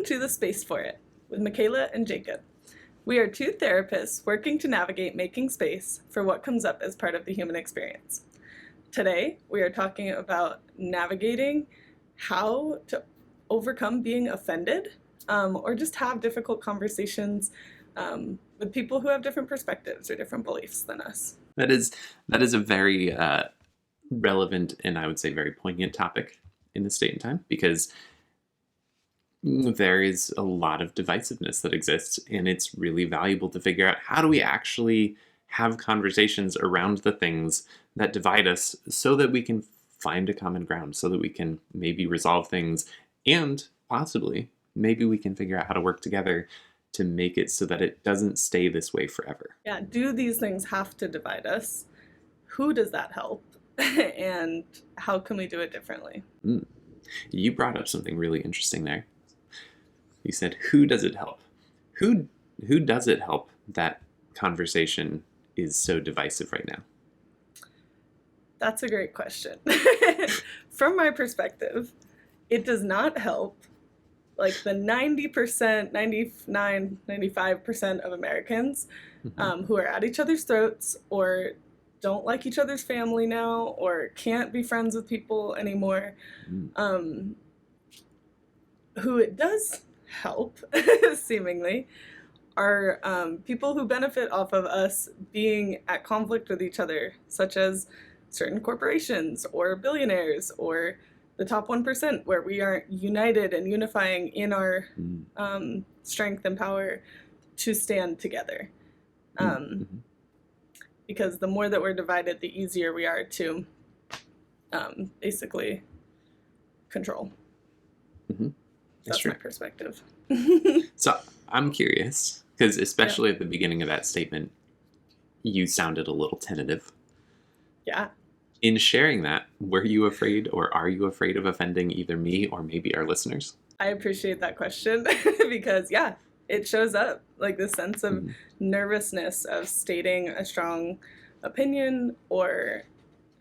Welcome to The Space for It with Makayla and Jacob. We are two therapists working to navigate making space for what comes up as part of the human experience. Today, we are talking about navigating how to overcome being offended or just have difficult conversations with people who have different perspectives or different beliefs than us. That is a very relevant and I would say very poignant topic in this date and time, because there is a lot of divisiveness that exists, and it's really valuable to figure out how do we actually have conversations around the things that divide us so that we can find a common ground, so that we can maybe resolve things, and possibly maybe we can figure out how to work together to make it so that it doesn't stay this way forever. Yeah, do these things have to divide us? Who does that help? And how can we do it differently? You brought up something really interesting there. You said, who does it help? Who does it help that conversation is so divisive right now? That's a great question. From my perspective, it does not help like the 90%, 99, 95% of Americans who are at each other's throats or don't like each other's family now or can't be friends with people anymore. Who it does help, seemingly, are people who benefit off of us being at conflict with each other, such as certain corporations or billionaires or the top 1%, where we aren't united and unifying in our strength and power to stand together. Because the more that we're divided, the easier we are to basically control. That's my perspective. So I'm curious, because especially at the beginning of that statement, you sounded a little tentative. Yeah. In sharing that, were you afraid, or are you afraid of offending either me or maybe our listeners? I appreciate that question because, yeah, it shows up, like this sense of nervousness of stating a strong opinion or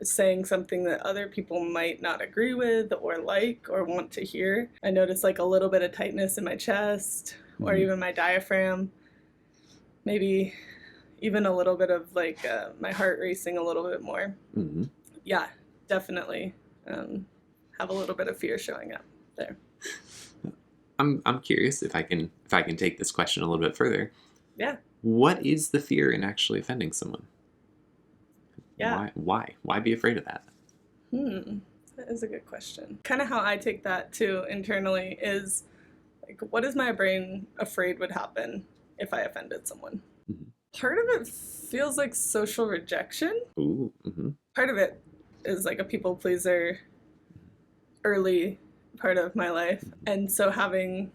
saying something that other people might not agree with or like or want to hear. I notice like a little bit of tightness in my chest or even my diaphragm. Maybe even a little bit of like my heart racing a little bit more. Yeah, definitely have a little bit of fear showing up there. I'm curious if I can take this question a little bit further. Yeah. What is the fear in actually offending someone? Yeah. Why be afraid of that? That is a good question. Kind of how I take that too internally is like, what is my brain afraid would happen if I offended someone? Part of it feels like social rejection. Part of it is like a people pleaser early part of my life. And so having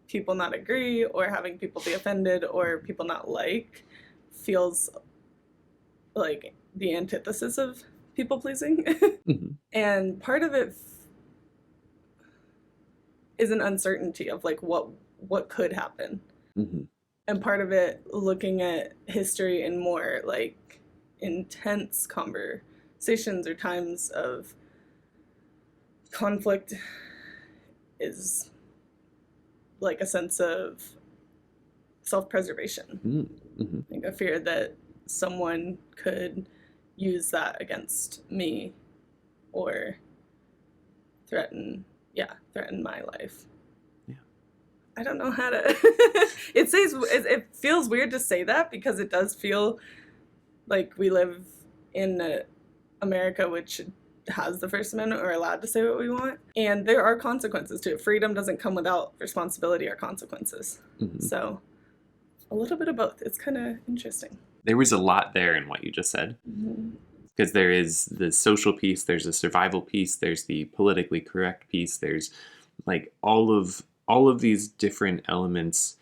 people not agree or having people be offended or people not like feels like the antithesis of people pleasing. And part of it is an uncertainty of like what could happen. And part of it looking at history in more like intense conversations or times of conflict is like a sense of self-preservation. Like a fear that someone could use that against me or threaten my life. I don't know how to it feels weird to say that because it does feel like we live in America, which has the First Amendment, or allowed to say what we want, and there are consequences to it. Freedom doesn't come without responsibility or consequences. So a little bit of both. It's kind of interesting. There was a lot there in what you just said, because there is the social piece, there's the survival piece, there's the politically correct piece, there's like all of these different elements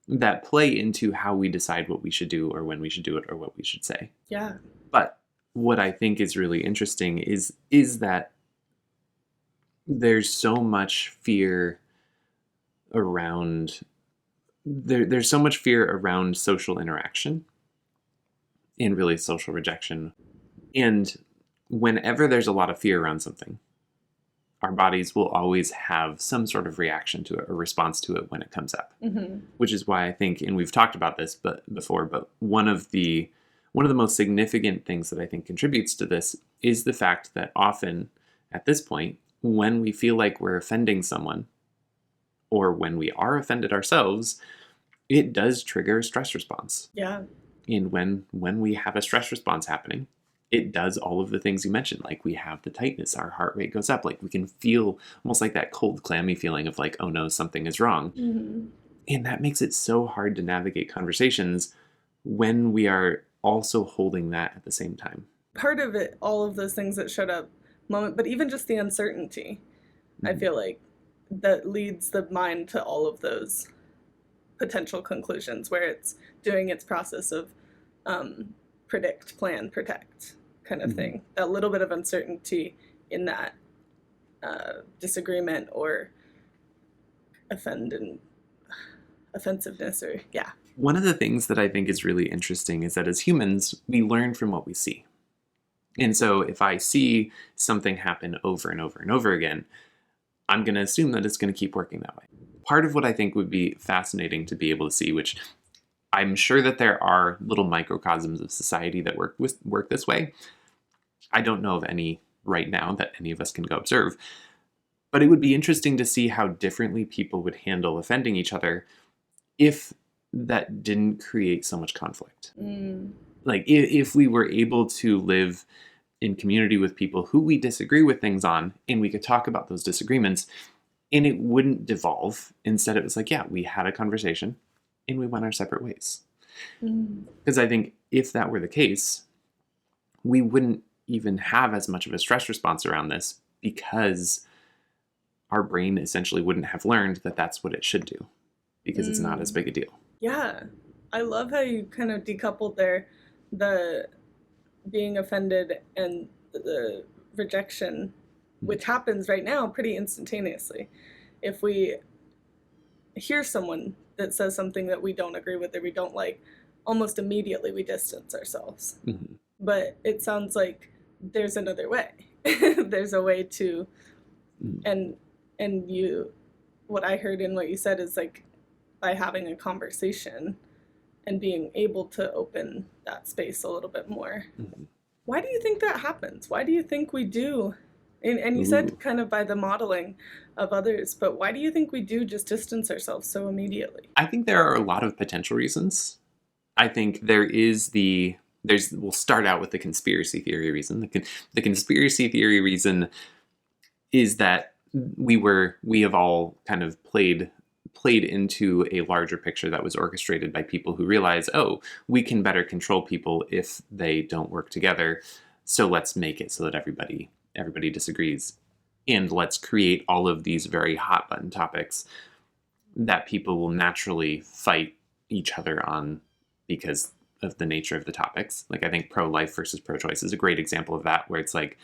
that play into how we decide what we should do or when we should do it or what we should say. Yeah. But what I think is really interesting is that there's so much fear around there's so much fear around social interaction and really social rejection. And whenever there's a lot of fear around something, our bodies will always have some sort of reaction to it or response to it when it comes up. Which is why I think, and we've talked about this before, but one of the most significant things that I think contributes to this is the fact that often at this point, when we feel like we're offending someone, or when we are offended ourselves, it does trigger a stress response. Yeah. And when we have a stress response happening, it does all of the things you mentioned. Like, we have the tightness, our heart rate goes up. Like, we can feel almost like that cold, clammy feeling of like, oh no, something is wrong. And that makes it so hard to navigate conversations when we are also holding that at the same time. Part of it, all of those things that showed up but even just the uncertainty, I feel like that leads the mind to all of those potential conclusions where it's doing its process of predict, plan, protect kind of thing. That little bit of uncertainty in that disagreement or offensiveness or, yeah. One of the things that I think is really interesting is that as humans, we learn from what we see. And so if I see something happen over and over and over again, I'm going to assume that it's going to keep working that way. Part of what I think would be fascinating to be able to see, which I'm sure that there are little microcosms of society that work this way. I don't know of any right now that any of us can go observe. But it would be interesting to see how differently people would handle offending each other if that didn't create so much conflict. Like, if we were able to live in community with people who we disagree with things on, and we could talk about those disagreements, and it wouldn't devolve. Instead, it was like, yeah, we had a conversation, and we went our separate ways. Because I think if that were the case, we wouldn't even have as much of a stress response around this, because our brain essentially wouldn't have learned that that's what it should do, because it's not as big a deal. Yeah. I love how you kind of decoupled there the being offended and the rejection, which happens right now pretty instantaneously. If we hear someone that says something that we don't agree with or we don't like, almost immediately we distance ourselves. But it sounds like there's another way. There's a way to, and what I heard in what you said is like, by having a conversation and being able to open that space a little bit more. Why do you think that happens? Why do you think we do? And you said kind of by the modeling of others, but why do you think we do just distance ourselves so immediately? I think there are a lot of potential reasons. I think we'll start out with the conspiracy theory reason. The conspiracy theory reason is that we have all kind of played into a larger picture that was orchestrated by people who realize, oh, we can better control people if they don't work together. So let's make it so that everybody disagrees. And let's create all of these very hot button topics that people will naturally fight each other on because of the nature of the topics. Like, I think pro-life versus pro-choice is a great example of that, where it's like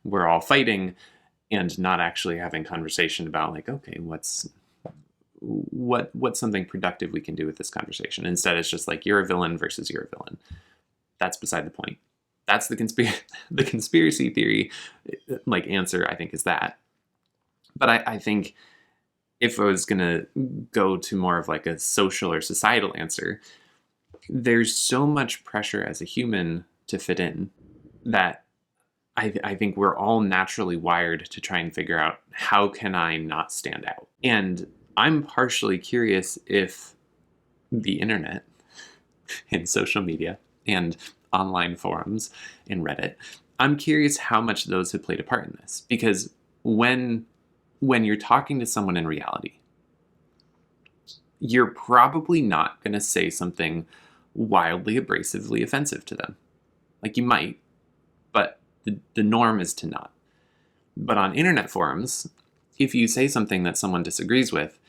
we're all fighting and not actually having conversation about like, okay, what's something productive we can do with this conversation. Instead, it's just like, you're a villain versus you're a villain. That's beside the point. That's the conspiracy theory like answer, I think, is that. But I think if I was going to go to more of like a social or societal answer, there's so much pressure as a human to fit in that I think we're all naturally wired to try and figure out, how can I not stand out? And I'm partially curious if the internet and social media and online forums and Reddit, I'm curious how much those have played a part in this. Because when you're talking to someone in reality, you're probably not going to say something wildly abrasively offensive to them. Like, you might, but the norm is to not. But on internet forums, if you say something that someone disagrees with,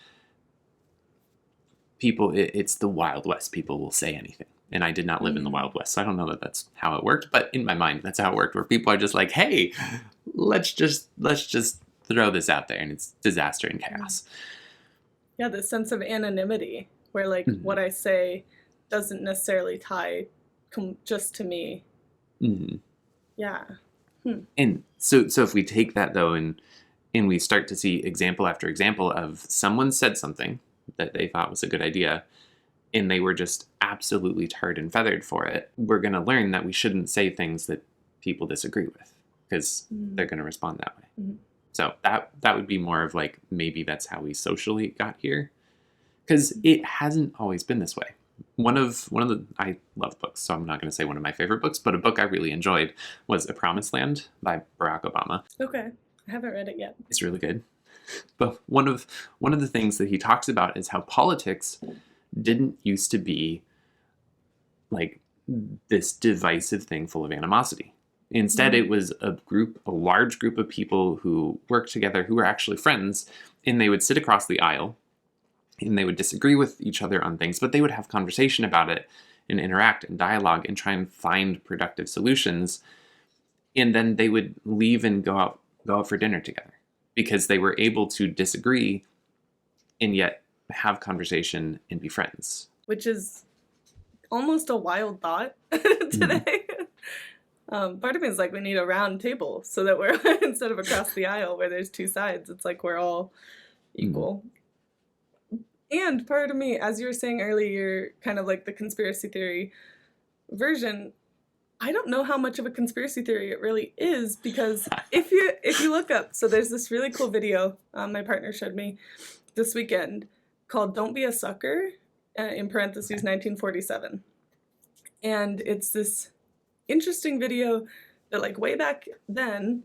it's the Wild West. People will say anything. And I did not live in the Wild West, so I don't know that that's how it worked. But in my mind, that's how it worked, where people are just like, hey, let's just throw this out there, and it's disaster and chaos. Yeah, the sense of anonymity, where like what I say doesn't necessarily tie just to me. Yeah. And so if we take that though and And we start to see example after example of someone said something that they thought was a good idea, and they were just absolutely tarred and feathered for it. We're going to learn that we shouldn't say things that people disagree with, because they're going to respond that way. Mm-hmm. So that would be more of like, maybe that's how we socially got here, because it hasn't always been this way. One of the, I love books, so I'm not going to say one of my favorite books, but a book I really enjoyed was A Promised Land by Barack Obama. Okay. I haven't read it yet. It's really good. But one of the things that he talks about is how politics didn't used to be like this divisive thing full of animosity. Instead, it was a large group of people who worked together, who were actually friends, and they would sit across the aisle, and they would disagree with each other on things, but they would have conversation about it and interact and dialogue and try and find productive solutions. And then they would leave and go out for dinner together, because they were able to disagree and yet have conversation and be friends. Which is almost a wild thought today. Part of me is like, we need a round table so that we're, instead of across the aisle where there's two sides, it's like we're all equal. And part of me, as you were saying earlier, kind of like the conspiracy theory version, I don't know how much of a conspiracy theory it really is, because if you look up, so there's this really cool video my partner showed me this weekend called "Don't Be a Sucker," in parentheses 1947, and it's this interesting video that, like, way back then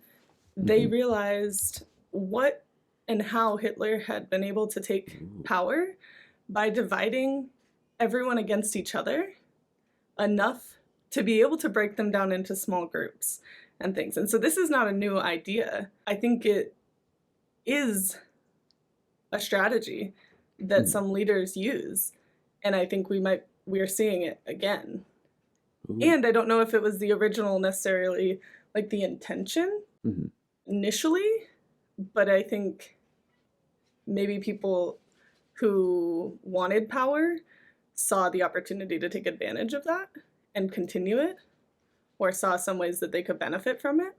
they realized what and how Hitler had been able to take power by dividing everyone against each other enough to be able to break them down into small groups and things. And so this is not a new idea. I think it is a strategy that some leaders use. And I think we are seeing it again. And I don't know if it was the original necessarily, like the intention initially, but I think maybe people who wanted power saw the opportunity to take advantage of that and continue it, or saw some ways that they could benefit from it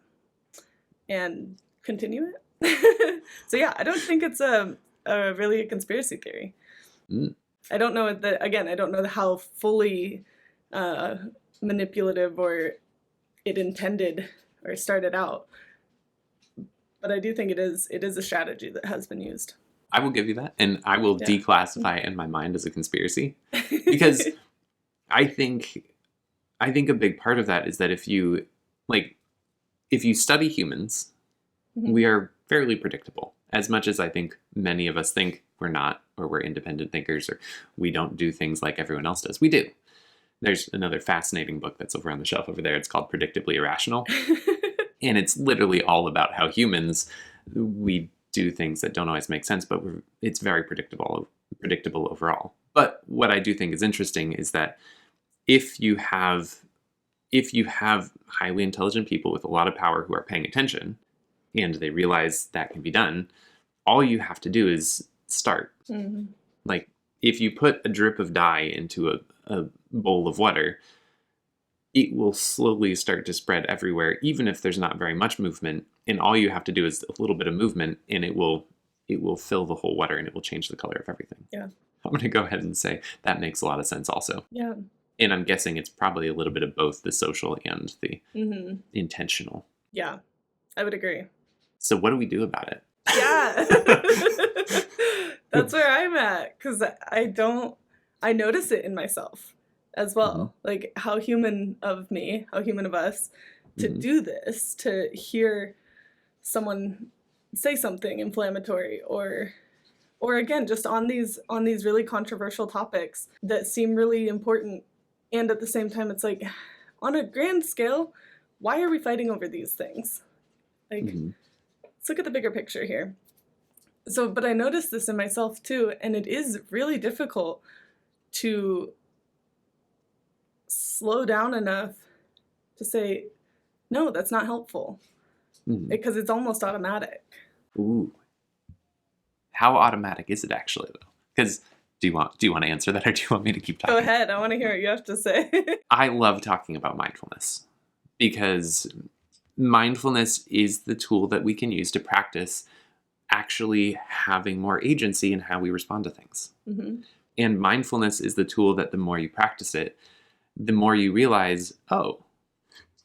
and continue it. So yeah, I don't think it's really a conspiracy theory. I don't know I don't know how fully manipulative or it intended or started out, but I do think it is a strategy that has been used. I will give you that, and I will declassify it in my mind as a conspiracy, because I think a big part of that is that if you study humans, we are fairly predictable. As much as I think many of us think we're not, or we're independent thinkers, or we don't do things like everyone else does. We do. There's another fascinating book that's over on the shelf over there. It's called Predictably Irrational. And it's literally all about how humans, we do things that don't always make sense, but it's very predictable overall. But what I do think is interesting is that if you have highly intelligent people with a lot of power who are paying attention, and they realize that can be done, all you have to do is start. Like, if you put a drip of dye into a bowl of water, it will slowly start to spread everywhere, even if there's not very much movement. And all you have to do is a little bit of movement, and it will fill the whole water, and it will change the color of everything. Yeah. I'm going to go ahead and say that makes a lot of sense also. Yeah. And I'm guessing it's probably a little bit of both the social and the intentional. Yeah, I would agree. So what do we do about it? Yeah. That's where I'm at, because I notice it in myself as well. Like, how human of us to do this, to hear someone say something inflammatory or again, just on these really controversial topics that seem really important. And at the same time, it's like, on a grand scale, why are we fighting over these things? Like, let's look at the bigger picture here. So, but I noticed this in myself too, and it is really difficult to slow down enough to say, no, that's not helpful, because it's almost automatic. Ooh. How automatic is it actually, though? Because do you want to answer that, or do you want me to keep talking? Go ahead. I want to hear what you have to say. I love talking about mindfulness, because mindfulness is the tool that we can use to practice actually having more agency in how we respond to things. Mm-hmm. And mindfulness is the tool that the more you practice it, the more you realize, oh,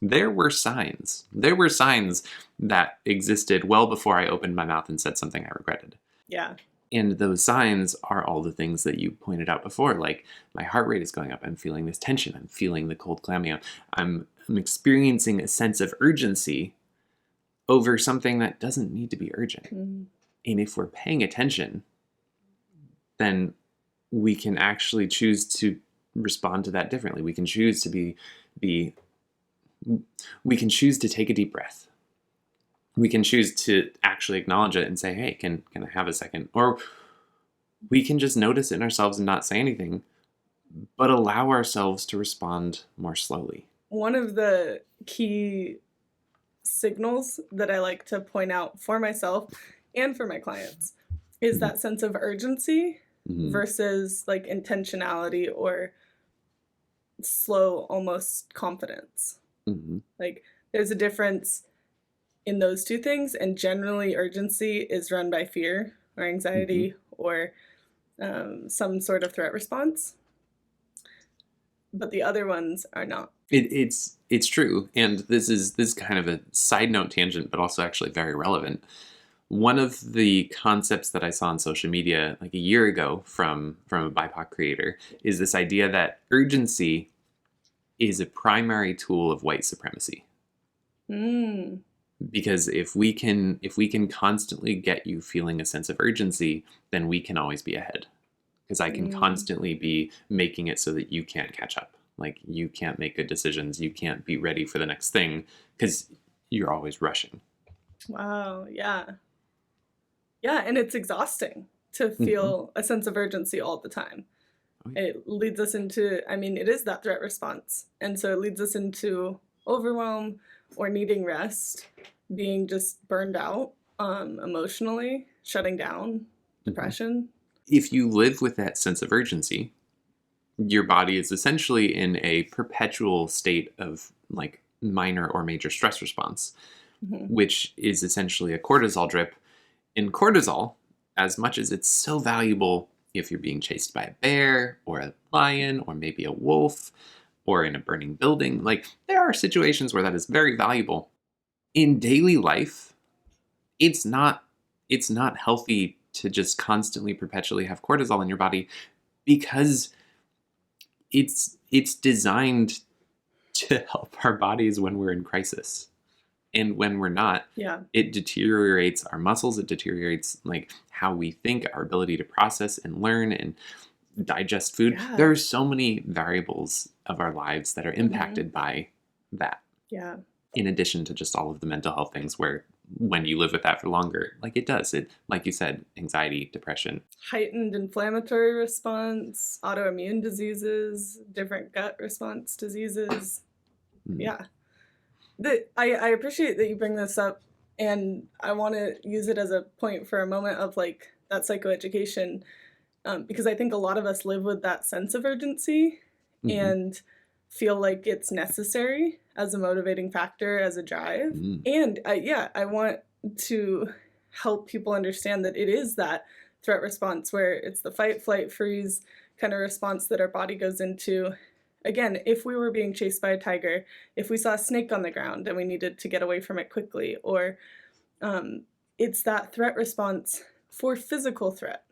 there were signs. There were signs that existed well before I opened my mouth and said something I regretted. Yeah. And those signs are all the things that you pointed out before, like my heart rate is going up. I'm feeling this tension. I'm feeling the cold clammy. I'm experiencing a sense of urgency over something that doesn't need to be urgent. Mm-hmm. And if we're paying attention, then we can actually choose to respond to that differently. We can choose to we can choose to take a deep breath. We can choose to actually acknowledge it and say, hey, can I have a second? Or we can just notice it in ourselves and not say anything, but allow ourselves to respond more slowly. One of the key signals that I like to point out for myself and for my clients is that sense of urgency versus like intentionality or slow, almost confidence. Like there's a difference in those two things, and generally urgency is run by fear or anxiety or some sort of threat response, but the other ones are not. It's true, and this is kind of a side note tangent, but also actually very relevant. One of the concepts that I saw on social media like a year ago from a BIPOC creator is this idea that urgency is a primary tool of white supremacy. Because if we can constantly get you feeling a sense of urgency, then we can always be ahead. Because I can constantly be making it so that you can't catch up. Like you can't make good decisions. You can't be ready for the next thing because you're always rushing. Wow. Yeah. Yeah. And it's exhausting to feel a sense of urgency all the time. Oh, yeah. It leads us into, I mean, it is that threat response. And so it leads us into overwhelm or needing rest, being just burned out emotionally, shutting down, depression. If you live with that sense of urgency, your body is essentially in a perpetual state of like minor or major stress response, which is essentially a cortisol drip. And cortisol, as much as it's so valuable if you're being chased by a bear or a lion or maybe a wolf or in a burning building, like there are situations where that is very valuable. In daily life, it's not healthy to just constantly perpetually have cortisol in your body because it's designed to help our bodies when we're in crisis. And when we're not, it deteriorates our muscles, it deteriorates like how we think, our ability to process and learn and digest food. Yeah. There are so many variables of our lives that are impacted by that. Yeah. In addition to just all of the mental health things where when you live with that for longer, like it does, it, like you said, anxiety, depression. Heightened inflammatory response, autoimmune diseases, different gut response diseases. Yeah. I appreciate that you bring this up, and I want to use it as a point for a moment of like that psychoeducation, because I think a lot of us live with that sense of urgency and feel like it's necessary as a motivating factor, as a drive. And I want to help people understand that it is that threat response where it's the fight, flight, freeze kind of response that our body goes into. Again, if we were being chased by a tiger, if we saw a snake on the ground and we needed to get away from it quickly, or it's that threat response for physical threat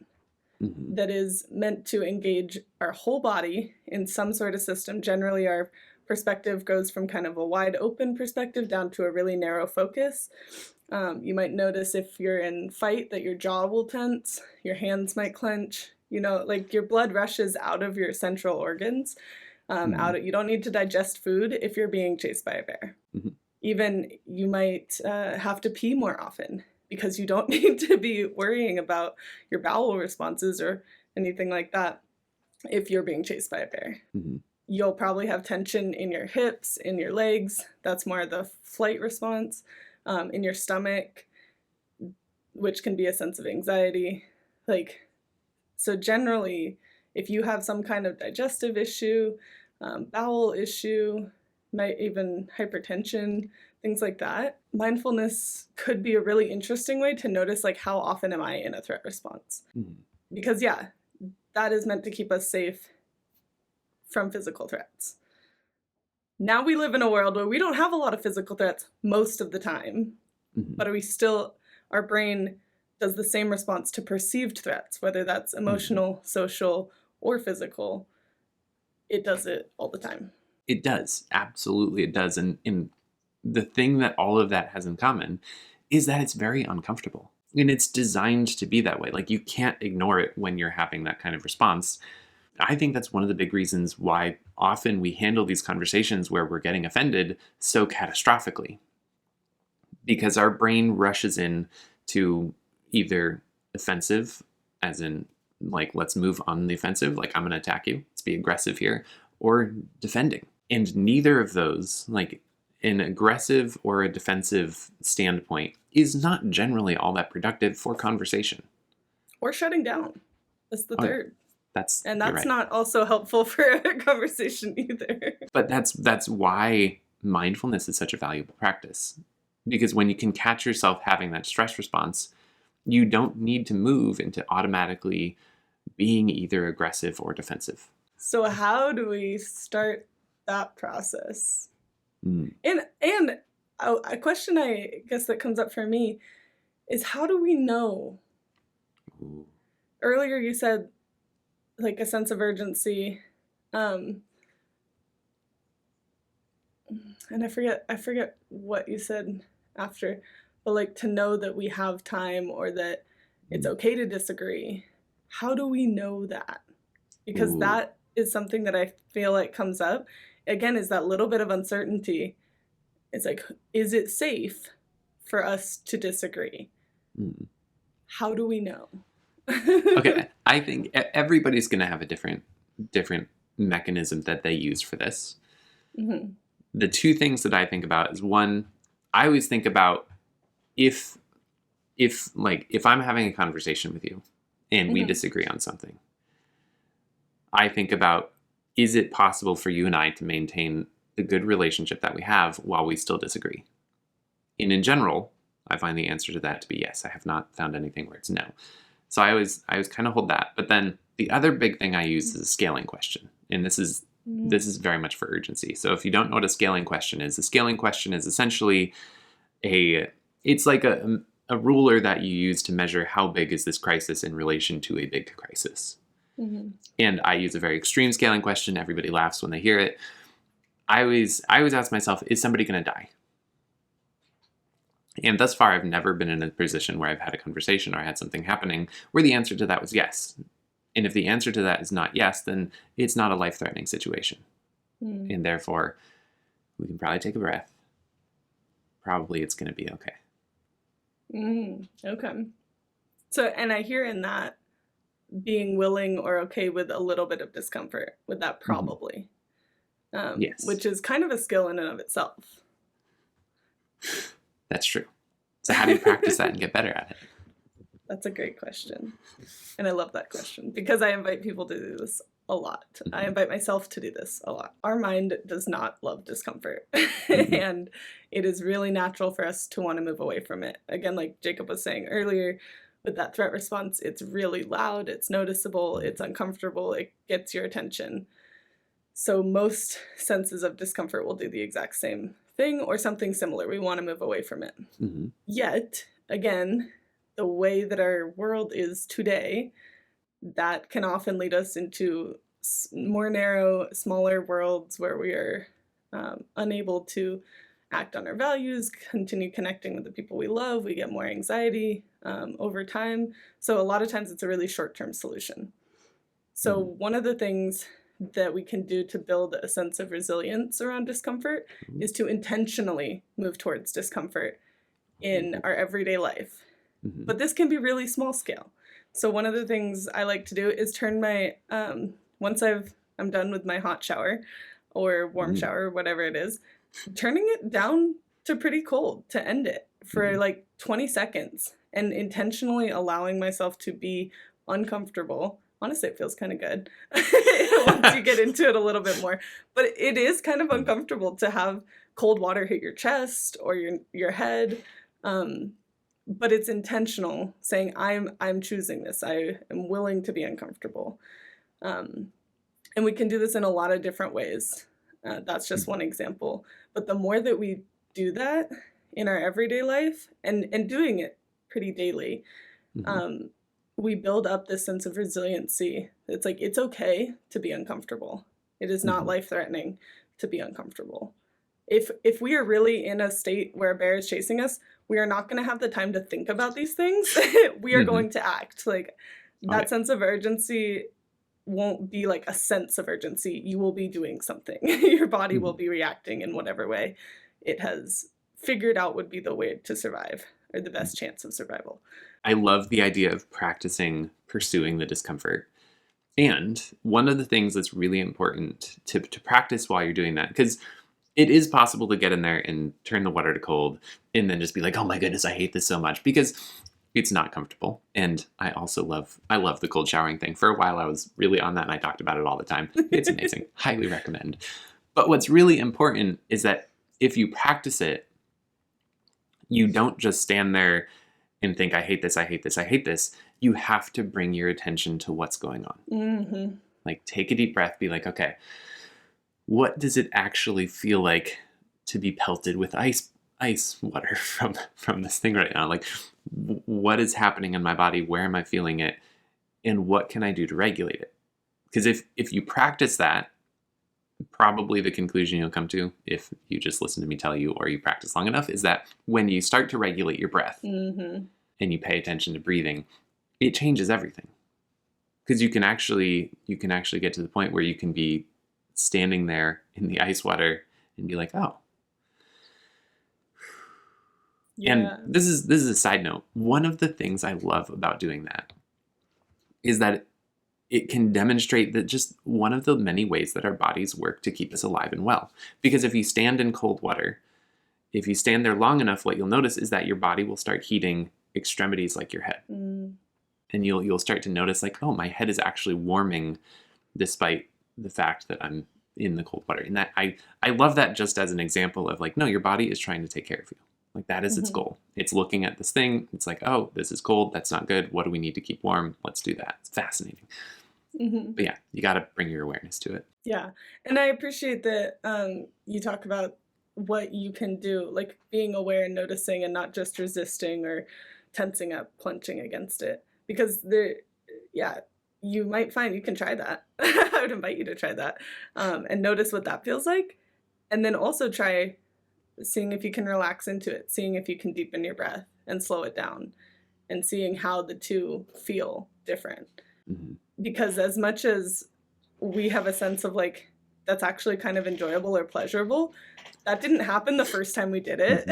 that is meant to engage our whole body in some sort of system. Generally, our perspective goes from kind of a wide open perspective down to a really narrow focus. You might notice if you're in fight that your jaw will tense, your hands might clench, like your blood rushes out of your central organs. You don't need to digest food if you're being chased by a bear. Even you might have to pee more often because you don't need to be worrying about your bowel responses or anything like that if you're being chased by a bear. You'll probably have tension in your hips, in your legs. That's more the flight response. In your stomach, which can be a sense of anxiety. So generally, if you have some kind of digestive issue, bowel issue, might even hypertension, things like that, mindfulness could be a really interesting way to notice, like, how often am I in a threat response? Because, yeah, that is meant to keep us safe from physical threats. Now we live in a world where we don't have a lot of physical threats most of the time, but our brain does the same response to perceived threats, whether that's emotional, social, or physical. It does it all the time. It does. Absolutely, it does. And the thing that all of that has in common is that it's very uncomfortable. And it's designed to be that way. Like, you can't ignore it when you're having that kind of response. I think that's one of the big reasons why often we handle these conversations where we're getting offended so catastrophically. Because our brain rushes in to either offensive, as in, like, let's move on the offensive, like, I'm going to attack you, let's be aggressive here, or defending. And neither of those, like an aggressive or a defensive standpoint, is not generally all that productive for conversation. Or shutting down. That's the third. That's right. Not also helpful for a conversation either. But that's why mindfulness is such a valuable practice. Because when you can catch yourself having that stress response, you don't need to move into automatically being either aggressive or defensive. So how do we start that process? And a question I guess that comes up for me is, how do we know? Earlier you said, like, a sense of urgency, and I forget what you said after, but, like, to know that we have time or that it's okay to disagree. How do we know that? Because that is something that I feel like comes up again, is that little bit of uncertainty. It's like, is it safe for us to disagree? How do we know? Okay, I think everybody's going to have a different mechanism that they use for this. The two things that I think about is, one, I always think about if I'm having a conversation with you and we disagree on something, I think about, is it possible for you and I to maintain the good relationship that we have while we still disagree? And in general, I find the answer to that to be yes. I have not found anything where it's no. So I always kind of hold that. But then the other big thing I use is a scaling question. And this is very much for urgency. So if you don't know what a scaling question is, essentially it's like a ruler that you use to measure how big is this crisis in relation to a big crisis. And I use a very extreme scaling question. Everybody laughs when they hear it. I always ask myself, is somebody going to die? And thus far, I've never been in a position where I've had a conversation or I had something happening where the answer to that was yes. And if the answer to that is not yes, then it's not a life-threatening situation. And therefore, we can probably take a breath. Probably it's going to be okay. Okay. So, and I hear in that being willing or okay with a little bit of discomfort with that, probably. Yes. Which is kind of a skill in and of itself. That's true. So how do you practice that and get better at it? That's a great question. And I love that question because I invite people to do this a lot. I invite myself to do this a lot. Our mind does not love discomfort. And it is really natural for us to want to move away from it. Again, like Jacob was saying earlier, with that threat response, it's really loud, it's noticeable, it's uncomfortable, it gets your attention. So most senses of discomfort will do the exact same thing or something similar. We want to move away from it. Yet, again, the way that our world is today, that can often lead us into more narrow, smaller worlds where we are unable to act on our values, continue connecting with the people we love. We get more anxiety over time. So a lot of times it's a really short-term solution. So one of the things that we can do to build a sense of resilience around discomfort is to intentionally move towards discomfort in our everyday life. But this can be really small scale. So one of the things I like to do is turn my, once I'm done with my hot shower or warm shower, whatever it is, turning it down to pretty cold to end it for like 20 seconds and intentionally allowing myself to be uncomfortable. Honestly, it feels kind of good once you get into it a little bit more. But it is kind of uncomfortable to have cold water hit your chest or your head. But it's intentional, saying I'm choosing this. I am willing to be uncomfortable. And we can do this in a lot of different ways. That's just one example. But the more that we do that in our everyday life, and doing it pretty daily, we build up this sense of resiliency. It's like, it's okay to be uncomfortable. It is not life-threatening to be uncomfortable. If we are really in a state where a bear is chasing us, we are not going to have the time to think about these things. We are going to act. Like, that sense of urgency won't be like a sense of urgency. You will be doing something. Your body will be reacting in whatever way it has figured out would be the way to survive, or the best chance of survival. I love the idea of practicing pursuing the discomfort. And one of the things that's really important to practice while you're doing that, because it is possible to get in there and turn the water to cold and then just be like, oh my goodness, I hate this so much, because it's not comfortable. And I also love the cold showering thing. For a while, I was really on that, and I talked about it all the time. It's amazing. Highly recommend. But what's really important is that if you practice it, you don't just stand there and think, I hate this, I hate this, I hate this. You have to bring your attention to what's going on. Like, take a deep breath, be like, okay, what does it actually feel like to be pelted with ice water from this thing right now? Like, what is happening in my body? Where am I feeling it? And what can I do to regulate it? Because if you practice that, probably the conclusion you'll come to, if you just listen to me tell you, or you practice long enough, is that when you start to regulate your breath and you pay attention to breathing, it changes everything. Because you can actually get to the point where you can be standing there in the ice water and be like, oh. Yeah. And this is a side note. One of the things I love about doing that is that it can demonstrate that just one of the many ways that our bodies work to keep us alive and well. Because if you stand in cold water, if you stand there long enough, what you'll notice is that your body will start heating extremities like your head. And you'll start to notice, like, oh, my head is actually warming despite the fact that I'm in the cold water. And that I love that just as an example of, like, no, your body is trying to take care of you. Like, that is its goal. It's looking at this thing. It's like, oh, this is cold. That's not good. What do we need to keep warm? Let's do that. It's fascinating. But yeah, you got to bring your awareness to it. Yeah. And I appreciate that you talk about what you can do, like being aware and noticing, and not just resisting or tensing up, clenching against it. Because you might find you can try that. I would invite you to try that and notice what that feels like. And then also try seeing if you can relax into it, seeing if you can deepen your breath and slow it down, and seeing how the two feel different. Because as much as we have a sense of, like, that's actually kind of enjoyable or pleasurable, that didn't happen the first time we did it.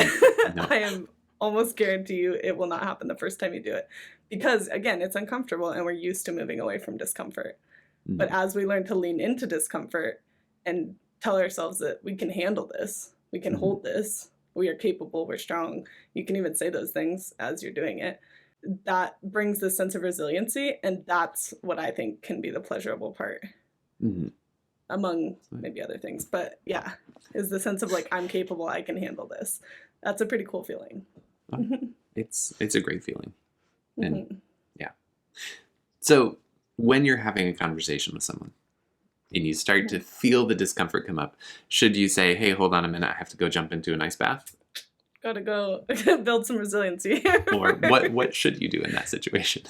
No. I am almost guarantee you it will not happen the first time you do it. Because, again, it's uncomfortable and we're used to moving away from discomfort. But as we learn to lean into discomfort and tell ourselves that we can handle this, we can hold this, we are capable, we're strong, you can even say those things as you're doing it, that brings this sense of resiliency. And that's what I think can be the pleasurable part, among maybe other things. But yeah, is the sense of, like, I'm capable, I can handle this. That's a pretty cool feeling. It's a great feeling. And yeah. So when you're having a conversation with someone and you start to feel the discomfort come up, should you say, hey, hold on a minute, I have to go jump into an ice bath? Gotta go build some resiliency. Or what should you do in that situation?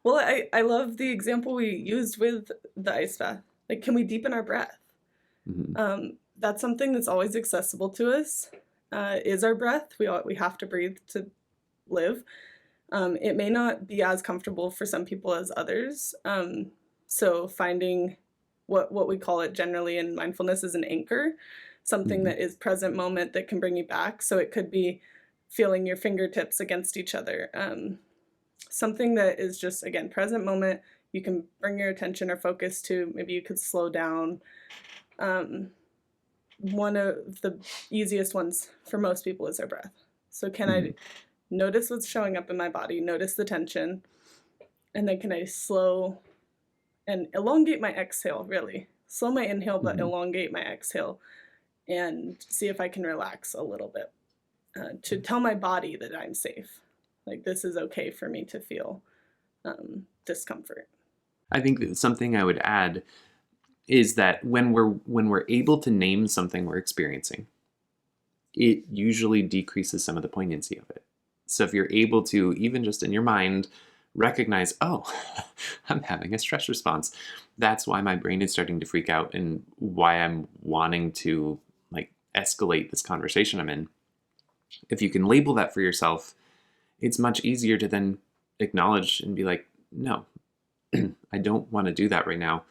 Well, I love the example we used with the ice bath. Like, can we deepen our breath? That's something that's always accessible to us, is our breath. We have to breathe to live. It may not be as comfortable for some people as others. So finding what we call it generally in mindfulness is an anchor, something that is present moment that can bring you back. So it could be feeling your fingertips against each other. Something that is just, again, present moment. You can bring your attention or focus to. Maybe you could slow down. One of the easiest ones for most people is our breath. So can I notice what's showing up in my body, notice the tension, and then can I slow and elongate my exhale, really. Slow my inhale, but elongate my exhale, and see if I can relax a little bit, to tell my body that I'm safe. Like, this is okay for me to feel discomfort. I think that something I would add is that when we're able to name something we're experiencing, it usually decreases some of the poignancy of it. So if you're able to, even just in your mind, recognize, oh, I'm having a stress response, that's why my brain is starting to freak out and why I'm wanting to like escalate this conversation I'm in. If you can label that for yourself, it's much easier to then acknowledge and be like, no, I don't want to do that right now.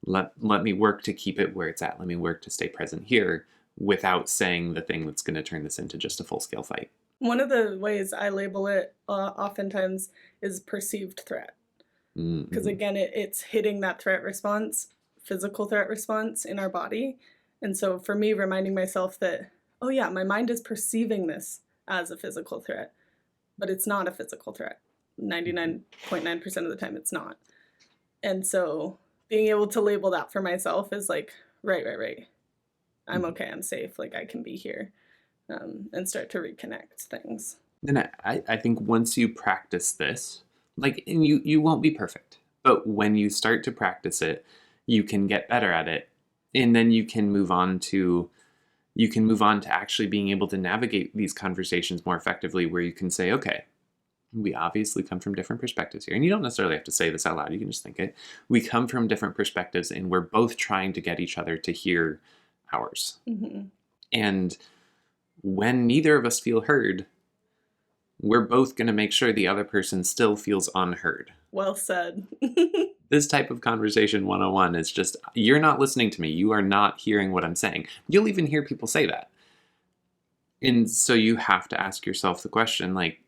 Let me work to keep it where it's at. Let me work to stay present here without saying the thing that's going to turn this into just a full-scale fight. One of the ways I label it oftentimes is perceived threat. Because again, it's hitting that threat response, physical threat response in our body. And so for me, reminding myself that, oh yeah, my mind is perceiving this as a physical threat, but it's not a physical threat. 99.9% of the time it's not. And so being able to label that for myself is like, right. I'm okay, I'm safe, like I can be here, and start to reconnect things. And I think once you practice this, like, and you won't be perfect, but when you start to practice it, you can get better at it. And then you can move on to actually being able to navigate these conversations more effectively, where you can say, okay, we obviously come from different perspectives here. And you don't necessarily have to say this out loud. You can just think it. We come from different perspectives and we're both trying to get each other to hear ours. And when neither of us feel heard, we're both going to make sure the other person still feels unheard. Well said. This type of conversation 101 is just, you're not listening to me. You are not hearing what I'm saying. You'll even hear people say that. And so you have to ask yourself the question, like,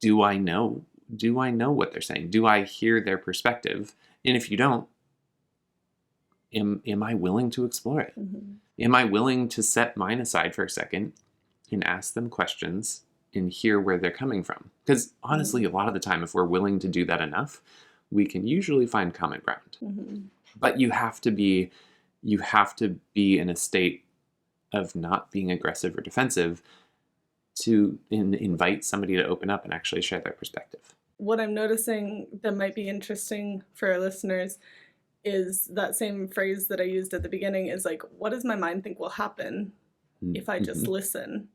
do I know what they're saying? Do I hear their perspective? And if you don't, am I willing to explore it? Am I willing to set mine aside for a second and ask them questions and hear where they're coming from? Because honestly, a lot of the time, if we're willing to do that enough, we can usually find common ground. But you have to be in a state of not being aggressive or defensive to invite somebody to open up and actually share their perspective. What I'm noticing that might be interesting for our listeners is that same phrase that I used at the beginning is like, what does my mind think will happen if I just listen?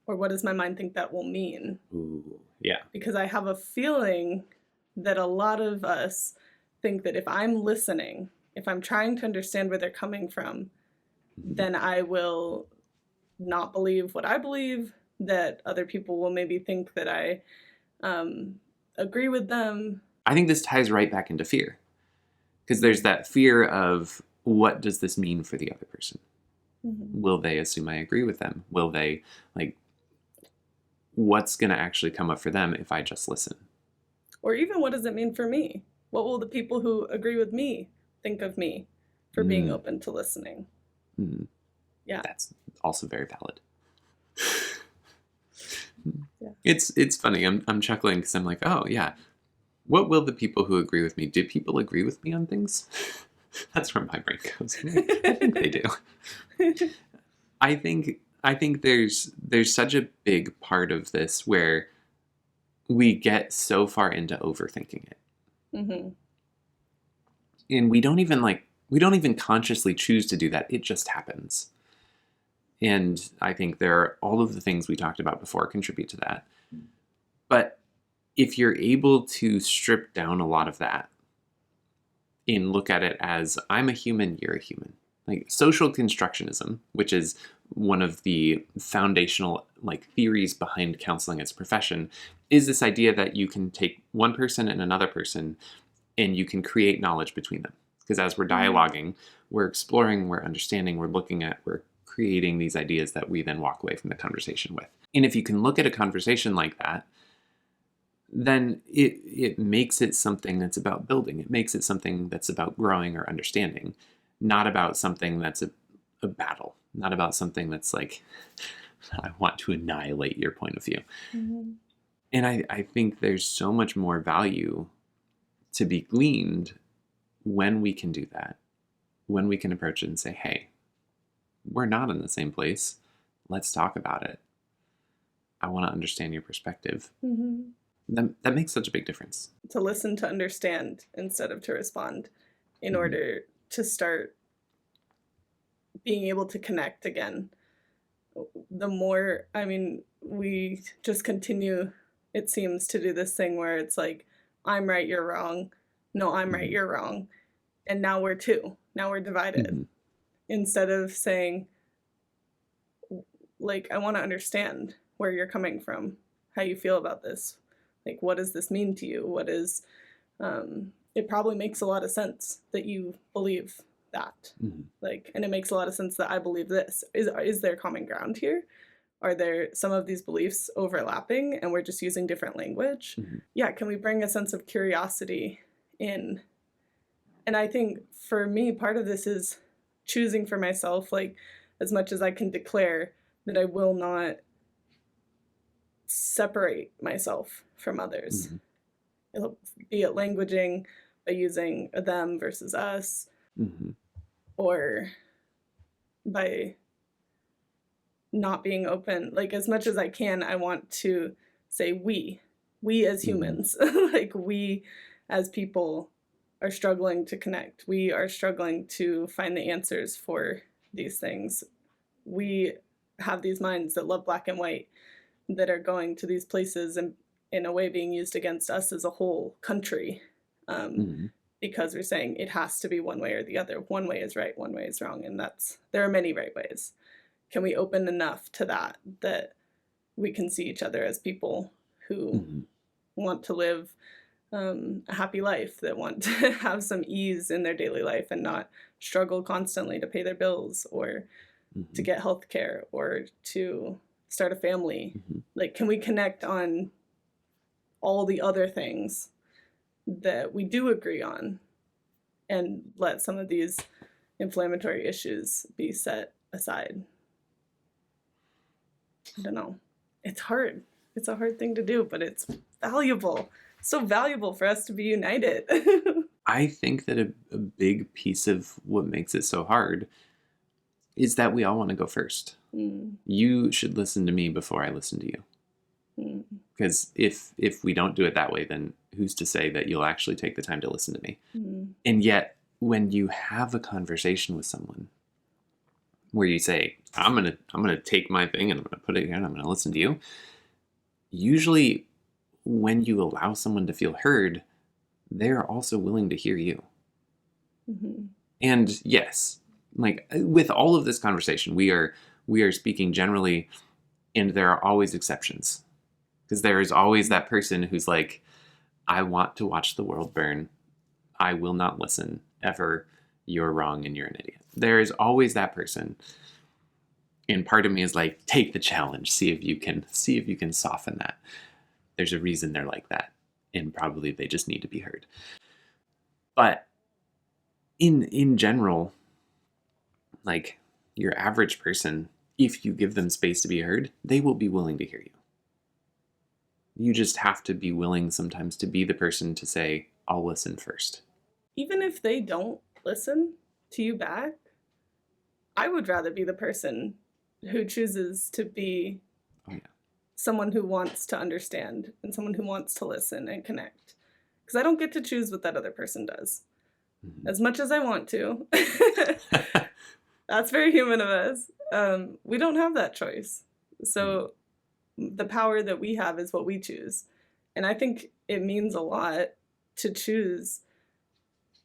Or what does my mind think that will mean? Ooh, yeah. Because I have a feeling that a lot of us think that if I'm listening, if I'm trying to understand where they're coming from, then I will not believe what I believe, that other people will maybe think that I agree with them. I think this ties right back into fear. Because there's that fear of, what does this mean for the other person? Will they assume I agree with them? Will they, like, what's going to actually come up for them if I just listen? Or even, what does it mean for me? What will the people who agree with me think of me for being open to listening? Yeah. That's also very valid. It's funny. I'm chuckling because I'm like, oh yeah, what will the people who agree with me? Do people agree with me on things? That's where my brain goes. I think they do. I think there's such a big part of this where we get so far into overthinking it. And we don't even consciously choose to do that. It just happens. And I think all of the things we talked about before contribute to that. But if you're able to strip down a lot of that and look at it as, I'm a human, you're a human. Like social constructionism, which is one of the foundational theories behind counseling as a profession, is this idea that you can take one person and another person and you can create knowledge between them. Because as we're dialoguing, we're exploring, we're understanding, we're looking at, we're creating these ideas that we then walk away from the conversation with. And if you can look at a conversation like that, then it makes it something that's about building. It makes it something that's about growing or understanding, not about something that's a battle, not about something that's like, I want to annihilate your point of view. And I think there's so much more value to be gleaned when we can do that, when we can approach it and say, hey, we're not in the same place. Let's talk about it. I want to understand your perspective. Mm-hmm. That makes such a big difference. To listen, to understand instead of to respond, in order to start being able to connect again. The more, I mean, we just continue, it seems, to do this thing where it's like, I'm right, you're wrong. No, I'm right, you're wrong. And now we're two. Now we're divided. Instead of saying, like, I want to understand where you're coming from, how you feel about this. Like, what does this mean to you? What is, it probably makes a lot of sense that you believe that. Like, and it makes a lot of sense that I believe this. Is there common ground here? Are there some of these beliefs overlapping and we're just using different language? Yeah, can we bring a sense of curiosity in? And I think for me, part of this is choosing for myself, like, as much as I can declare that I will not separate myself from others. Be it languaging by using a them versus us, or by not being open. Like, as much as I can, I want to say we as humans, like, we as people are struggling to connect. We are struggling to find the answers for these things. We have these minds that love black and white, that are going to these places and in a way being used against us as a whole country, because we're saying it has to be one way or the other. One way is right, one way is wrong, and there are many right ways. Can we open enough to that we can see each other as people who want to live a happy life, that want to have some ease in their daily life and not struggle constantly to pay their bills or to get health care or to start a family? Like, can we connect on all the other things that we do agree on and let some of these inflammatory issues be set aside? I don't know. It's hard. It's a hard thing to do, but it's valuable. So valuable for us to be united. I think that a big piece of what makes it so hard is that we all want to go first. You should listen to me before I listen to you. Because if we don't do it that way, then who's to say that you'll actually take the time to listen to me? And yet, when you have a conversation with someone where you say, I'm gonna take my thing and I'm gonna put it here and I'm gonna listen to you, usually when you allow someone to feel heard, they're also willing to hear you. And yes, like, with all of this conversation, we are speaking generally, and there are always exceptions. Because there is always that person who's like, I want to watch the world burn. I will not listen ever. You're wrong and you're an idiot. There is always that person. And part of me is like, take the challenge. See if you can soften that. There's a reason they're like that. And probably they just need to be heard. But in general, like, your average person, if you give them space to be heard, they will be willing to hear you. You just have to be willing sometimes to be the person to say, I'll listen first. Even if they don't listen to you back, I would rather be the person who chooses to be someone who wants to understand and someone who wants to listen and connect. Because I don't get to choose what that other person does. As much as I want to. That's very human of us. We don't have that choice. So the power that we have is what we choose. And I think it means a lot to choose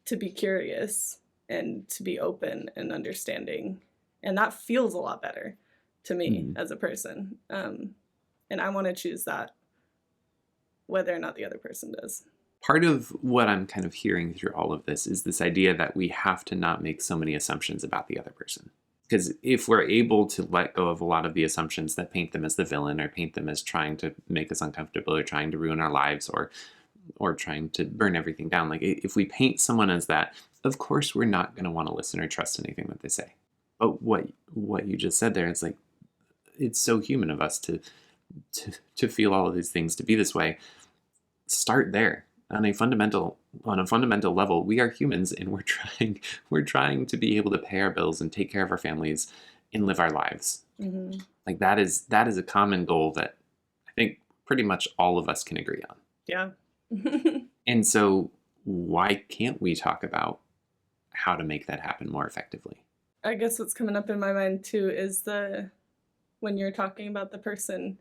to be curious and to be open and understanding. And that feels a lot better to me as a person. And I want to choose that, whether or not the other person does. Part of what I'm kind of hearing through all of this is this idea that we have to not make so many assumptions about the other person. Because if we're able to let go of a lot of the assumptions that paint them as the villain or paint them as trying to make us uncomfortable or trying to ruin our lives or trying to burn everything down, like, if we paint someone as that, of course we're not going to want to listen or trust anything that they say. But what you just said there, it's like, it's so human of us to feel all of these things, to be this way. Start there. On a fundamental level, we are humans, and we're trying to be able to pay our bills and take care of our families and live our lives. Mm-hmm. Like that is a common goal that I think pretty much all of us can agree on. Yeah. And so why can't we talk about how to make that happen more effectively? I guess what's coming up in my mind too is when you're talking about the person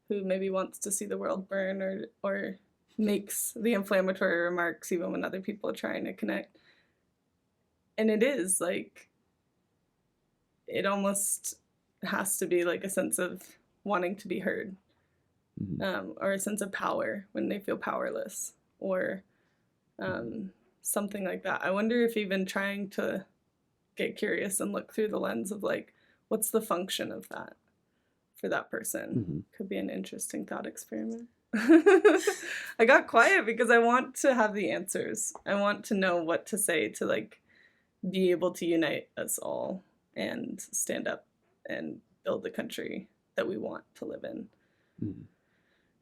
who maybe wants to see the world burn or makes the inflammatory remarks even when other people are trying to connect. And it is like, it almost has to be like a sense of wanting to be heard, or a sense of power when they feel powerless, or something like that. I wonder if even trying to get curious and look through the lens of like, what's the function of that for that person could be an interesting thought experiment. I got quiet because I want to have the answers. I want to know what to say to like be able to unite us all and stand up and build the country that we want to live in.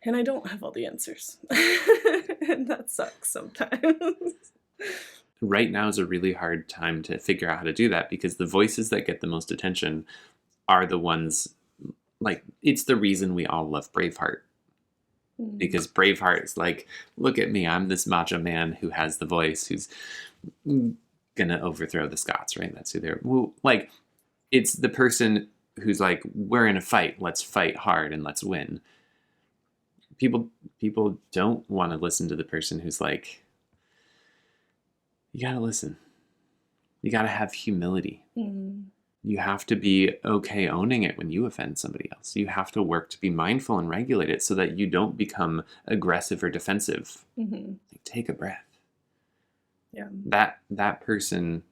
And I don't have all the answers. And that sucks sometimes. Right now is a really hard time to figure out how to do that, because the voices that get the most attention are the ones, like, it's the reason we all love Braveheart. Because Braveheart is like, look at me, I'm this macho man who has the voice, who's gonna overthrow the Scots, right? That's who they're, like, it's the person who's like, we're in a fight, let's fight hard and let's win. People don't want to listen to the person who's like, you gotta listen. You gotta have humility. You have to be okay owning it when you offend somebody else. You have to work to be mindful and regulate it so that you don't become aggressive or defensive. Like, take a breath. Yeah. That person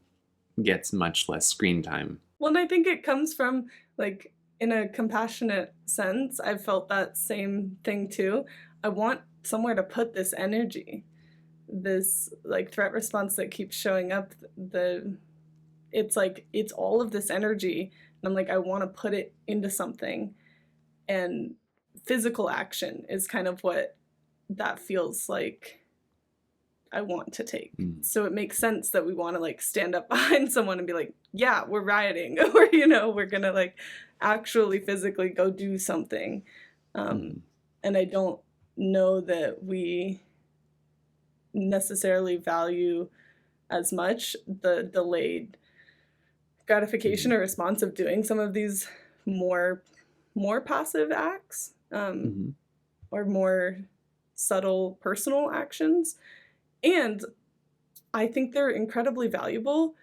gets much less screen time. Well, and I think it comes from, like, in a compassionate sense, I've felt that same thing too. I want somewhere to put this energy, this like threat response that keeps showing up. It's like, it's all of this energy, and I'm like, I want to put it into something, and physical action is kind of what that feels like I want to take. So it makes sense that we want to like stand up behind someone and be like, yeah, we're rioting, or, you know, we're gonna like actually physically go do something. And I don't know that we necessarily value as much the delayed gratification or response of doing some of these more passive acts, or more subtle personal actions. And I think they're incredibly valuable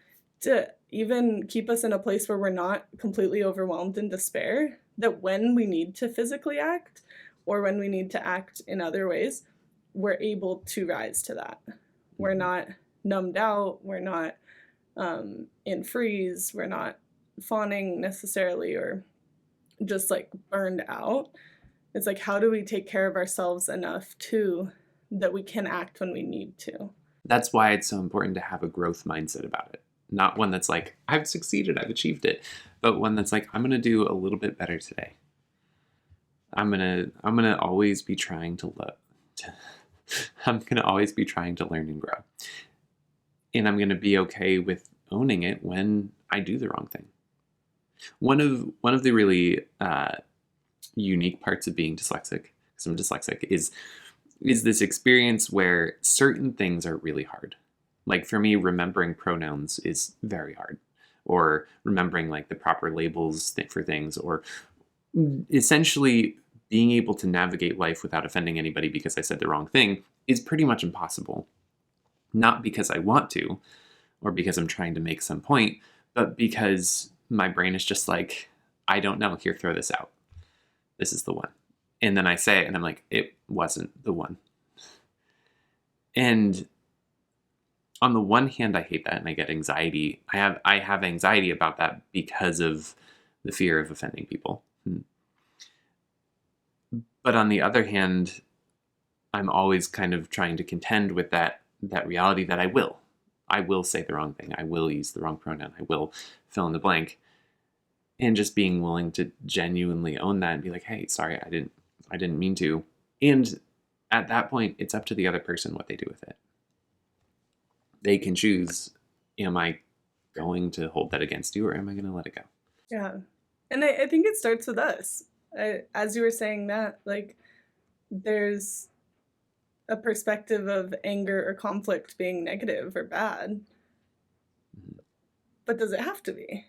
to even keep us in a place where we're not completely overwhelmed in despair, that when we need to physically act or when we need to act in other ways, we're able to rise to that. We're not numbed out, we're not in freeze, we're not fawning necessarily or just like burned out. It's like, how do we take care of ourselves enough too that we can act when we need to? That's why it's so important to have a growth mindset about it. Not one that's like, I've succeeded, I've achieved it, but one that's like, I'm going to do a little bit better today. I'm going to always be trying to I'm going to always be trying to learn and grow. And I'm going to be okay with owning it when I do the wrong thing. One of the really unique parts of being dyslexic, because I'm dyslexic, is this experience where certain things are really hard. Like for me, remembering pronouns is very hard, or remembering like the proper labels for things, or essentially being able to navigate life without offending anybody because I said the wrong thing is pretty much impossible. Not because I want to, or because I'm trying to make some point, but because my brain is just like, I don't know, here, throw this out. This is the one. And then I say it and I'm like, it wasn't the one. And on the one hand, I hate that and I get anxiety. I have anxiety about that because of the fear of offending people. But on the other hand, I'm always kind of trying to contend with that reality that I will say the wrong thing. I will use the wrong pronoun. I will fill in the blank. And just being willing to genuinely own that and be like, hey, sorry, I didn't mean to. And at that point, it's up to the other person what they do with it. They can choose, am I going to hold that against you, or am I going to let it go? Yeah. And I think it starts with us. As you were saying that, like, there's a perspective of anger or conflict being negative or bad. But does it have to be?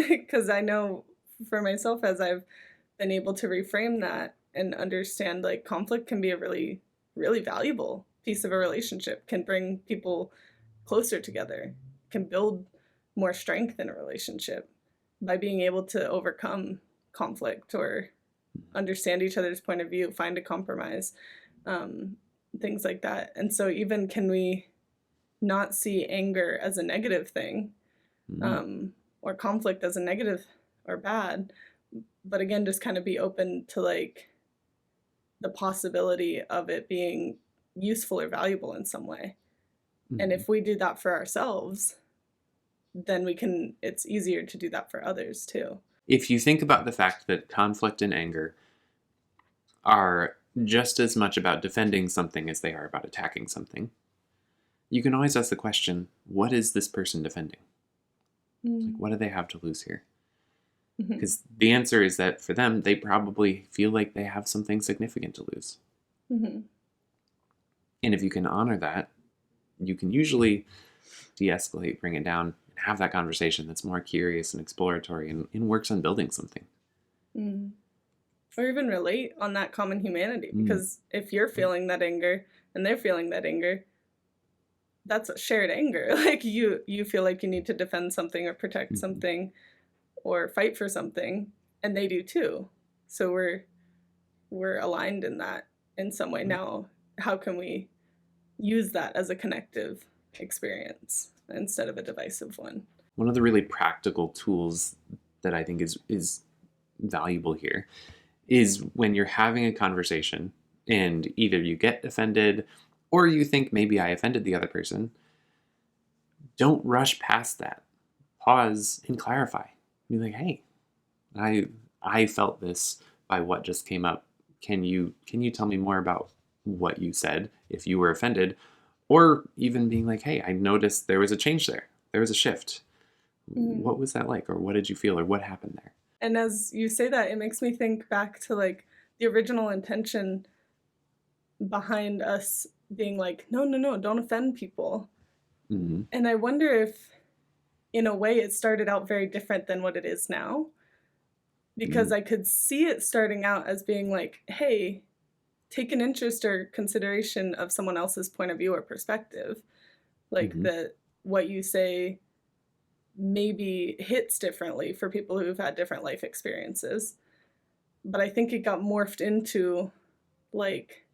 Because I know for myself, as I've been able to reframe that and understand, like, conflict can be a really, really valuable piece of a relationship, can bring people closer together, can build more strength in a relationship by being able to overcome conflict or understand each other's point of view, find a compromise, um, things like that. And so, even can we not see anger as a negative thing, or conflict as a negative or bad, but again, just kind of be open to, like, the possibility of it being useful or valuable in some way. And if we do that for ourselves, then it's easier to do that for others too. If you think about the fact that conflict and anger are just as much about defending something as they are about attacking something, you can always ask the question, what is this person defending? Like, what do they have to lose here? Because the answer is that for them, they probably feel like they have something significant to lose. And if you can honor that, you can usually de-escalate, bring it down, and have that conversation that's more curious and exploratory and works on building something. Or even relate on that common humanity, because if you're feeling that anger and they're feeling that anger, that's a shared anger. Like, you feel like you need to defend something or protect something or fight for something, and they do too. So we're aligned in that in some way. Now, how can we use that as a connective experience instead of a divisive one? One of the really practical tools that I think is valuable here is when you're having a conversation and either you get offended or you think maybe I offended the other person, don't rush past that. Pause and clarify. Be like, hey, I felt this by what just came up. Can you tell me more about what you said if you were offended? Or even being like, hey, I noticed there was a change there. There was a shift. What was that like? Or what did you feel? Or what happened there? And as you say that, it makes me think back to, like, the original intention behind us being like, no, don't offend people. And I wonder if, in a way, it started out very different than what it is now. Because I could see it starting out as being like, hey, take an interest or consideration of someone else's point of view or perspective. Like, that what you say maybe hits differently for people who've had different life experiences. But I think it got morphed into, like,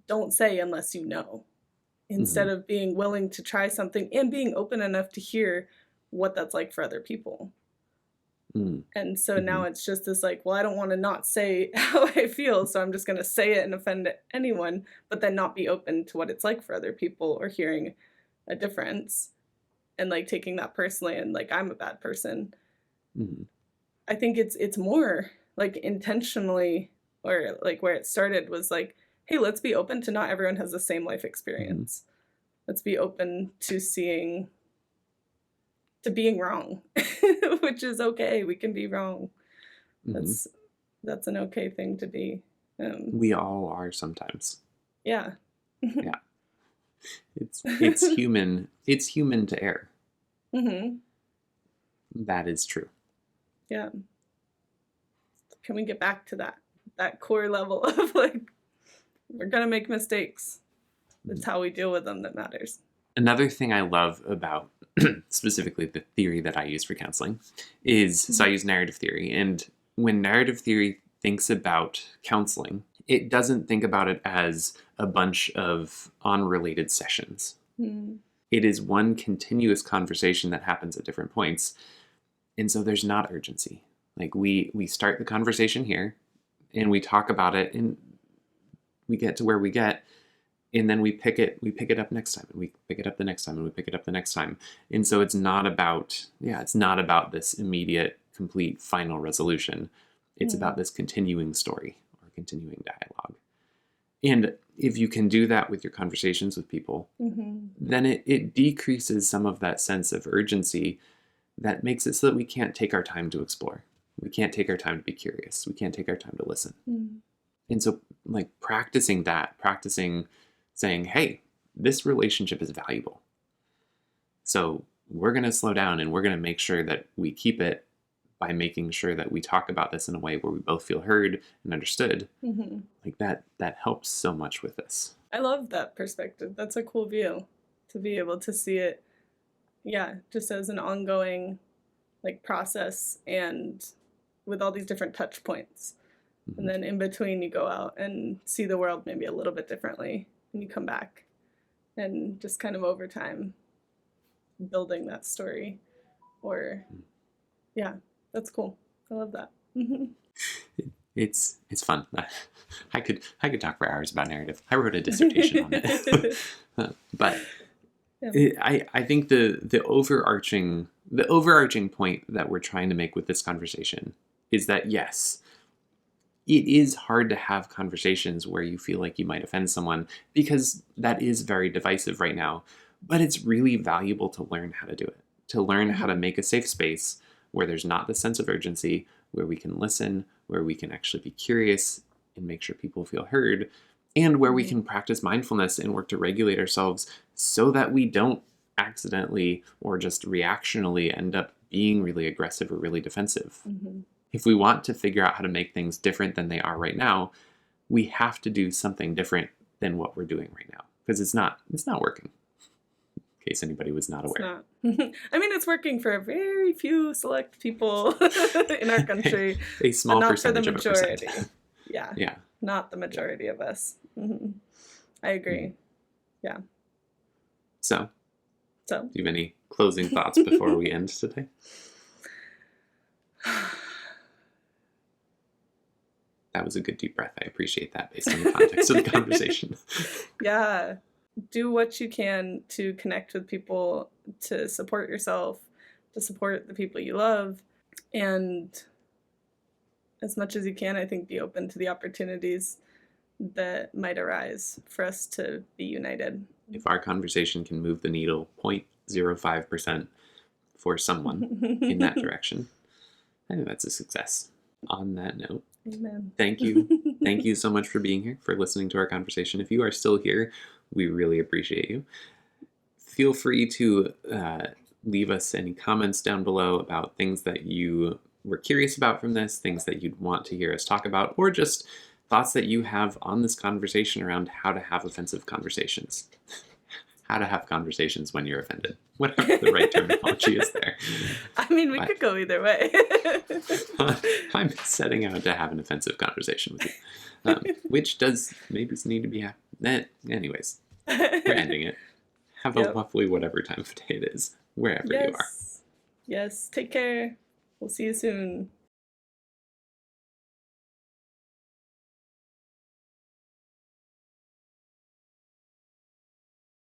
don't say unless you know, instead of being willing to try something and being open enough to hear what that's like for other people. And so now it's just this, like, well, I don't want to not say how I feel, so I'm just going to say it and offend anyone, but then not be open to what it's like for other people or hearing a difference and, like, taking that personally and, like, I'm a bad person. I think it's more, like, intentionally, or, like, where it started was like, hey, let's be open to not everyone has the same life experience. Let's be open to being wrong, which is okay. We can be wrong. That's an okay thing to be. We all are sometimes. Yeah. Yeah. It's human. It's human to err. That is true. Yeah. Can we get back to that core level of, like, we're gonna make mistakes. It's how we deal with them that matters. Another thing I love about specifically the theory that I use for counseling is, so I use narrative theory. And when narrative theory thinks about counseling, it doesn't think about it as a bunch of unrelated sessions. It is one continuous conversation that happens at different points. And so there's not urgency. Like, we start the conversation here and we talk about it and we get to where we get, and then we pick it up next time, and we pick it up the next time, and we pick it up the next time. And so it's not about this immediate, complete, final resolution. It's about this continuing story or continuing dialogue. And if you can do that with your conversations with people, then it decreases some of that sense of urgency that makes it so that we can't take our time to explore. We can't take our time to be curious. We can't take our time to listen. Mm. And so, like, practicing saying, hey, this relationship is valuable. So we're going to slow down and we're going to make sure that we keep it by making sure that we talk about this in a way where we both feel heard and understood. Mm-hmm. Like that helps so much with this. I love that perspective. That's a cool view, to be able to see it, yeah, just as an ongoing like process, and with all these different touch points. Mm-hmm. And then in between you go out and see the world maybe a little bit differently, and you come back and just kind of over time building that story. Or yeah, that's cool. I love that. It's fun. I could talk for hours about narrative. I wrote a dissertation on it. But yeah. I think the overarching point that we're trying to make with this conversation is that, yes, it is hard to have conversations where you feel like you might offend someone, because that is very divisive right now. But it's really valuable to learn how to do it, to learn how to make a safe space where there's not this sense of urgency, where we can listen, where we can actually be curious and make sure people feel heard, and where we can practice mindfulness and work to regulate ourselves so that we don't accidentally or just reactionally end up being really aggressive or really defensive. Mm-hmm. If we want to figure out how to make things different than they are right now, we have to do something different than what we're doing right now, because it's not working. In case anybody was not aware. It's not. I mean, it's working for a very few select people in our country. A small not percentage for the majority. of a percent. Yeah. Not the majority of us. Mm-hmm. I agree. Yeah. So, do you have any closing thoughts before we end today? That was a good deep breath. I appreciate that based on the context of the conversation. Yeah. Do what you can to connect with people, to support yourself, to support the people you love. And as much as you can, I think, be open to the opportunities that might arise for us to be united. If our conversation can move the needle 0.05% for someone in that direction, I think that's a success. On that note, amen. Thank you. Thank you so much for being here, for listening to our conversation. If you are still here, we really appreciate you. Feel free to leave us any comments down below about things that you were curious about from this, things that you'd want to hear us talk about, or just thoughts that you have on this conversation around how to have offensive conversations. How to have conversations when you're offended. Whatever the right terminology is there. I mean, we could go either way. I'm setting out to have an offensive conversation with you. Which does maybe need to be anyways, we're ending it. Have a lovely whatever time of day it is, wherever you are. Yes. Take care. We'll see you soon.